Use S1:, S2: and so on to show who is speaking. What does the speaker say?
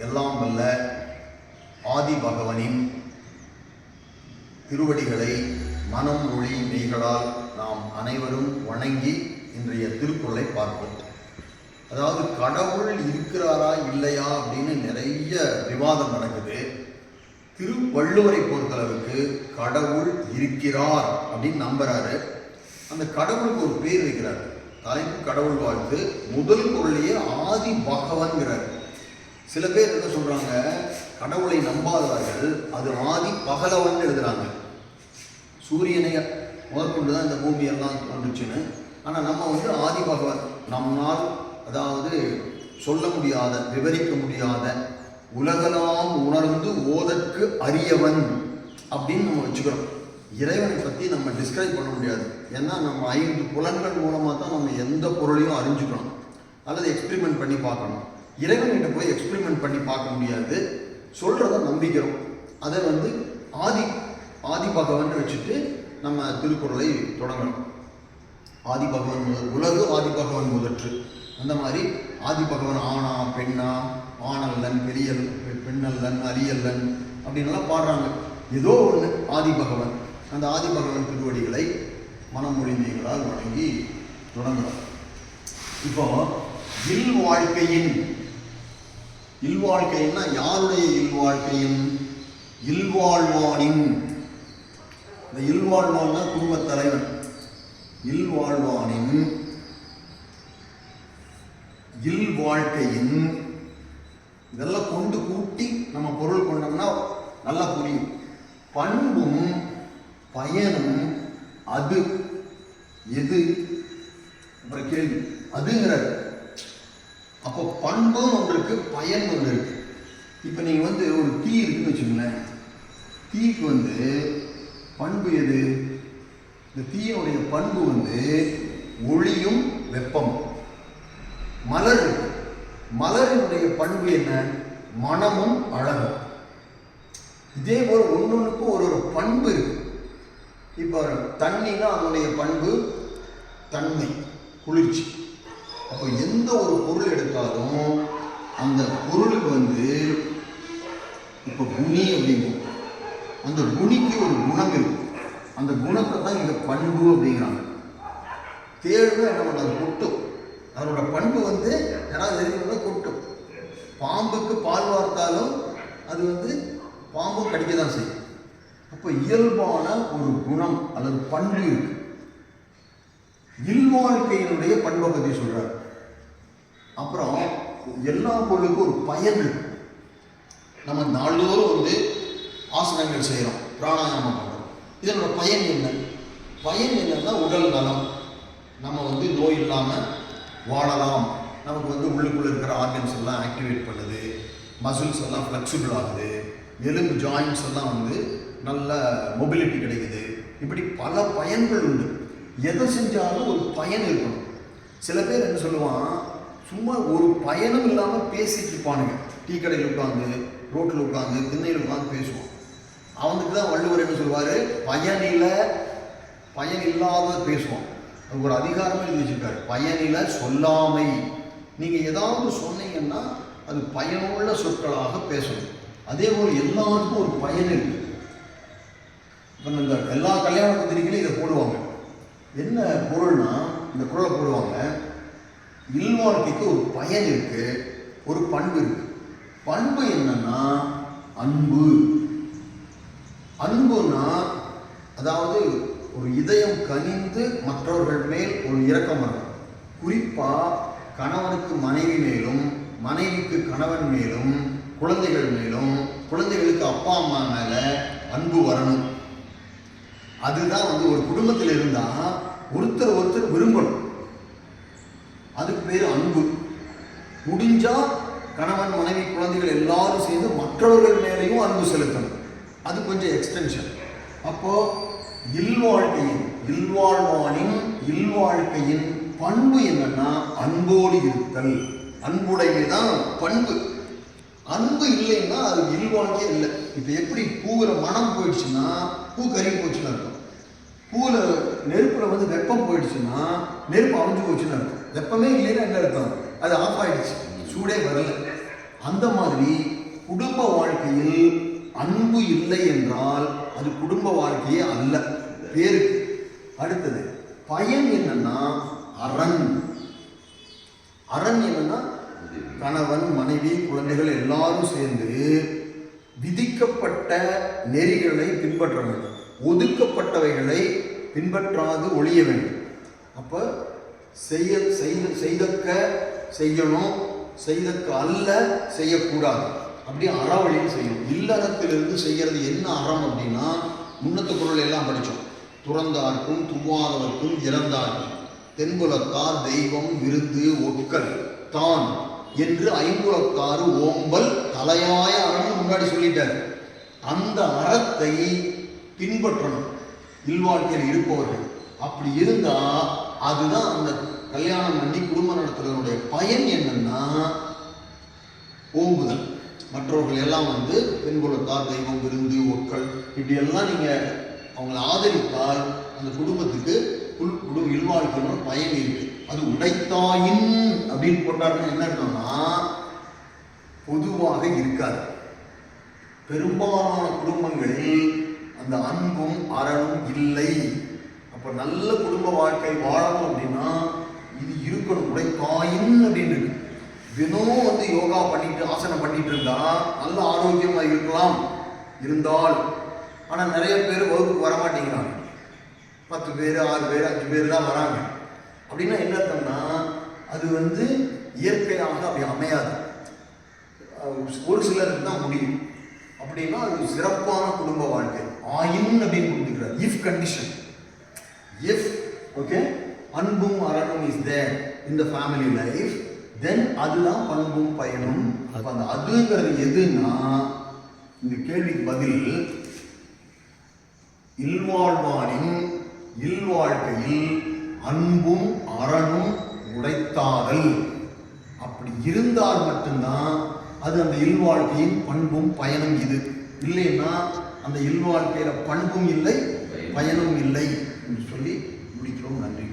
S1: எல்லாம் வல்ல ஆதி பகவனின் திருவடிகளை மனம் மொழி மெய்களால் நாம் அனைவரும் வணங்கி இன்றைய திருக்குறளை பார்ப்போம். அதாவது கடவுள் இருக்கிறாரா இல்லையா அப்படின்னு நிறைய விவாதம் நடக்குது. திருவள்ளுவரை பொறுத்தளவுக்கு கடவுள் இருக்கிறார் அப்படின்னு நம்புறாரு. அந்த கடவுளுக்கு ஒரு பேர் வைக்கிறார். தலைப்பு கடவுள் வாழ்த்து. முதல் குறளையே ஆதி பகவன்கிறார். சில பேர் என்ன சொல்றாங்க, கடவுளை நம்பாதவர்கள் அது ஆதி பகலவன் எழுதுறாங்க. சூரியனை முதற்கொண்டு தான் இந்த பூமி எல்லாம் தோன்றுச்சுன்னு. ஆனால் நம்ம ஆதி பகவன், நம்மால் அதாவது சொல்ல முடியாத விவரிக்க முடியாத உலகெல்லாம் உணர்ந்து ஓதற்கு அரியவன் அப்படின்னு நம்ம வச்சுக்கிறோம். இறைவனை பற்றி நம்ம டிஸ்கிரைப் பண்ண முடியாது. ஏன்னா நம்ம 5 புலன்கள் மூலமாக தான் நம்ம எந்த பொருளையும் அறிஞ்சுக்கணும் அல்லது எக்ஸ்பிரிமெண்ட் பண்ணி பார்க்கணும். இறைவன்கிட்ட போய் எக்ஸ்பிரிமெண்ட் பண்ணி பார்க்க முடியாது. சொல்கிறத நம்பிக்கிறோம். அதை ஆதி பகவன் வச்சுட்டு நம்ம திருக்குறளை தொடங்கணும். ஆதி பகவன் முதல் உலகு, ஆதி பகவன் முதற்று. அந்த மாதிரி ஆதி பகவன் ஆணா பெண்ணா, ஆணல்லன் பெண்ணல்லன் அரியல்லன் அப்படின்லாம் பாடுறாங்க. ஏதோ ஒன்று ஆதி பகவன். அந்த ஆதி பகவன் திருவடிகளை மனம் மொழி மெய்களால் வணங்கி தொடங்கலாம். இப்போ இல்வாழ்க்கையின்னா யாருடைய இல்வாழ்க்கையின்? இல்வாழ்வானின். இந்த இல்வாழ்வான்னா குடும்பத் தலைவன். இல்வாழ்வானின் இல்வாழ்க்கையின் இதெல்லாம் கொண்டு கூட்டி நம்ம பொருள் கொண்டோம்னா நல்லா புரியும். பண்பும் பயனும் அது எது? அப்புறம் கேள்வி அதுங்கிறார். அப்போ பண்பும் ஒன்று இருக்கு, பயன் ஒன்று இருக்கு. இப்போ நீங்கள் ஒரு தீ இருக்குன்னு வச்சுங்களேன். தீக்கு பண்பு எது? இந்த தீயினுடைய பண்பு ஒளியும் வெப்பம். மலர் இருக்கு. மலரினுடைய பண்பு என்ன? மனமும் அழகும். இதே போல ஒன்னொன்றுக்கும் ஒரு பண்பு இருக்கு. இப்போ தண்ணினா அதனுடைய பண்பு தன்மை, குளிர்ச்சி. அப்போ எந்த ஒரு பொருள் எடுத்தாலும் அந்த பொருளுக்கு இப்போ குணி அப்படிங்கும். அந்த குணிக்கு ஒரு குணம் இருக்கு. அந்த குணத்தை தான் இங்கே பண்பு அப்படிங்கிறாங்க. தேழ்வு என்ன பண்ணாது? கொட்டும். அதனோட பண்பு யாராவது எதிர்ப்பு கொட்டும். பாம்புக்கு பால் வார்த்தாலும் அது பாம்பும் கடிக்க தான் செய்யும். அப்போ இயல்பான ஒரு குணம் அல்லது பண்பு இருக்கு. இல்வாழ்க்கையினுடைய பண்பை பற்றி சொல்றாரு. அப்புறம் எல்லா பொருளுக்கும் ஒரு பயன் இருக்கு. நம்ம நாள்தோறும் ஆசனங்கள் செய்கிறோம், பிராணாயாமம் பண்ணுறோம். இதனோட பயன் என்ன? பயன் என்னன்னா உடல் நலம். நம்ம நோய் இல்லாமல் வாழலாம். நமக்கு உள்ளுக்குள்ளே இருக்கிற ஆர்கன்ஸ் எல்லாம் ஆக்டிவேட் பண்ணுது. மசில்ஸ் எல்லாம் ஃப்ளெக்சிபிள் ஆகுது. எலும்பு ஜாயின்ஸ் எல்லாம் நல்ல மொபிலிட்டி கிடைக்குது. இப்படி பல பயன்கள் உண்டு. எதை செஞ்சாலும் ஒரு பயன் இருக்கணும். சில பேர் என்ன சொல்லுவான், சும்மா ஒரு பயனும் இல்லாமல் பேசிட்டு இருப்பானுங்க. டீ கடையில் உட்காந்து, ரோட்டில் உட்காந்து, திண்ணையில் உட்காந்து பேசுவான். அவனுக்கு தான் வள்ளுவர் என்ன சொல்லுவார், பயன் இல்லாத பேசுவான். அது ஒரு அதிகாரமே எழுதி வச்சிருக்காரு, பயனில சொல்லாமை. நீங்கள் ஏதாவது சொன்னீங்கன்னா அது பயனுள்ள சொற்களாக பேசணும். அதே போல் எல்லாருக்கும் ஒரு பயன் இருக்கு. இப்போ இந்த எல்லா கல்யாண பத்திரிகையிலும் இதை போடுவாங்க. என்ன பொருள்னா இந்த குறளை போடுவாங்க. இல்வாழ்க்கைக்கு ஒரு பயன் இருக்கு, ஒரு பண்பு இருக்கு. பண்பு என்னன்னா அன்பு. அன்புனா அதாவது ஒரு இதயம் கனிந்து மற்றவர்கள் மேல் ஒரு இரக்கம் வரும். குறிப்பாக கணவனுக்கு மனைவி மேலும், மனைவிக்கு கணவன் மேலும், குழந்தைகள் மேலும், குழந்தைகளுக்கு அப்பா அம்மா மேலே அன்பு வரணும். அதுதான் ஒரு குடும்பத்தில் இருந்தால் ஒருத்தர் விரும்பணும். அதுக்கு பேர் அன்பு. முடிஞ்சா கணவன் மனைவி குழந்தைகள் எல்லாரும் சேர்ந்து மற்றவர்கள் மேலேயும் அன்பு செலுத்தணும். அது கொஞ்சம் எக்ஸ்டென்ஷன். அப்போ இல்வாழ்வானின் இல்வாழ்க்கையின் பண்பு என்னன்னா அன்போடு இருத்தல். அன்புடைமை தான் பண்பு. அன்பு இல்லைன்னா அது இல்வாழ்க்கையே இல்லை. இப்போ எப்படி பூவில் மனம் போயிடுச்சுன்னா பூ கறி போச்சுன்னு அர்த்தம். பூவில் நெருப்பில் வெப்பம் போயிடுச்சுன்னா நெருப்பு அழிஞ்சு போச்சுன்னு அர்த்தம். வெப்பமே இல்லைன்னா என்ன அர்த்தம்? அது ஆஃப் ஆயிடுச்சு, சூடே வரல. அந்த மாதிரி குடும்ப வாழ்க்கையில் அன்பு இல்லை என்றால் அது குடும்ப வாழ்க்கையே அல்ல, பேருக்கு. அடுத்தது பயன் என்னன்னா அரண். அரண் என்னன்னா கணவன் மனைவி குழந்தைகள் எல்லாரும் சேர்ந்து விதிக்கப்பட்ட நெறிகளை பின்பற்ற வேண்டும், ஒதுக்கப்பட்டவைகளை பின்பற்றாது ஒழிய வேண்டும். அப்ப செய்தக்க செய்யணும், செய்தக்க அல்ல செய்யக்கூடாது, அப்படி அறவழியில் செய்யணும். இல்லறத்திலிருந்து செய்யறது என்ன அறம் அப்படின்னா, முன்னத்து குறள் எல்லாம் படித்தோம். துறந்தார்க்கும் துவாதவர்க்கும் இறந்தார்க்கும் தென்புலத்தார் தெய்வம் விருந்து ஒக்கல் தான் என்று ஐம்புலத்தாறு ஓம்பல் தலையாய அறம்னு முன்னாடி சொல்லிட்டார். அந்த அறத்தை பின்பற்றணும் இல்வாழ்க்கையில் இருப்பவர்கள். அப்படி இருந்தா அதுதான் அந்த கல்யாணம் பண்ணி குடும்பம் நடத்துறதனுடைய பயன். என்னன்னா ஓம்புதல், மற்றவர்கள் எல்லாம் பெண்குலத்தார் தெய்வம் விருந்து ஒக்கள் இப்படி எல்லாம் நீங்க அவங்களை ஆதரித்தால் அந்த குடும்பத்துக்கு இல்வாழ்க்கையோட பயன் இருக்கு. அது உடைத்தாயின் அப்படின்னு போட்டாருன்னா என்ன அர்த்தம்னா பொதுவாக இருக்காது. பெரும்பாலான குடும்பங்களில் அந்த அன்பும் அறனும் இல்லை. அப்ப நல்ல குடும்ப வாழ்க்கை வாழணும் அப்படின்னா இது இருக்கணும். உடைத்தாயின் அப்படின்னு இருக்கு. தினமும் யோகா பண்ணிட்டு ஆசனம் பண்ணிட்டு இருந்தா நல்ல ஆரோக்கியமா இருக்கலாம் இருந்தால். ஆனா நிறைய பேர் வகுப்புக்கு வரமாட்டேங்கிறாங்க. 10 பேர் 6 பேர் 5 பேர் தான் வராங்க. அப்படின்னா என்ன அர்த்தம்னா அது இயற்கையாக அப்படி அமையாது. ஒரு சிலருக்கு தான் முடியும். அப்படின்னா அது சிறப்பான குடும்ப வாழ்க்கை. ஆயின் அப்படின்னு கொடுத்துக்கிறார். இஃப் கண்டிஷன், இஃப் ஓகே அன்பும் அறனும் is there in the family life, then அதுதான் பண்பும் பயனும். அப்ப அந்த அதுங்கிறது எதுன்னா இந்த கேள்விக்கு பதில் இல்வாழ்வானின் இல்வாழ்க்கையில் அன்பும் அறனும் உடைத்தாதல். அப்படி இருந்தால் மட்டும்தான் அது அந்த இல்வாழ்க்கையின் பண்பும் பயனும். இது இல்லைன்னா அந்த இல்வாழ்க்கையில பண்பும் இல்லை பயனும் இல்லை என்று சொல்லி முடிக்கிறோம். நன்றி.